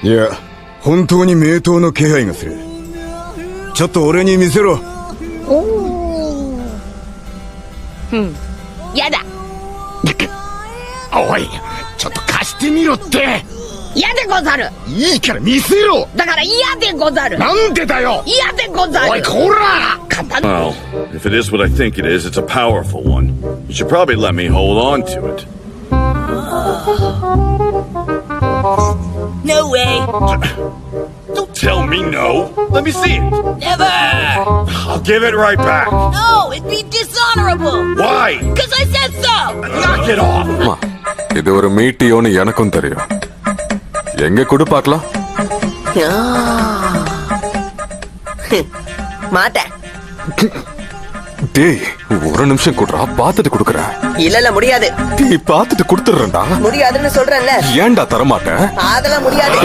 いや、本当に名刀の気配がする。ちょっと俺に見せろ。やだ。おい、ちょっと貸してみろって。嫌でござる。いいから見せろ。だから嫌でござる。なんでだよ。嫌でござる。おい、こら。Well, if it is what I think it is, it's a powerful one. You should probably let me hold on to it. No way. Don't tell me no. Let me see it. Never. I'll give it right back. No, it'd be dishonorable. Why? Because I said so. Knock it off. அம்மா, இது ஒரு மீட்டியோன்னு எனக்கும் தெரியும். எங்க கொடு பார்க்கலாம். மாட்டேன். டேய், ஒரு நிமிஷம் கொடுறா, பார்த்துட்டு கொடுக்கறேன். இல்ல முடியாது. டேய், பார்த்துட்டு கொடுத்துறேன்டா. முடியாதுன்னு சொல்றேன்ல. ஏன்டா தர மாட்டேன்? அதெல்லாம் முடியாது.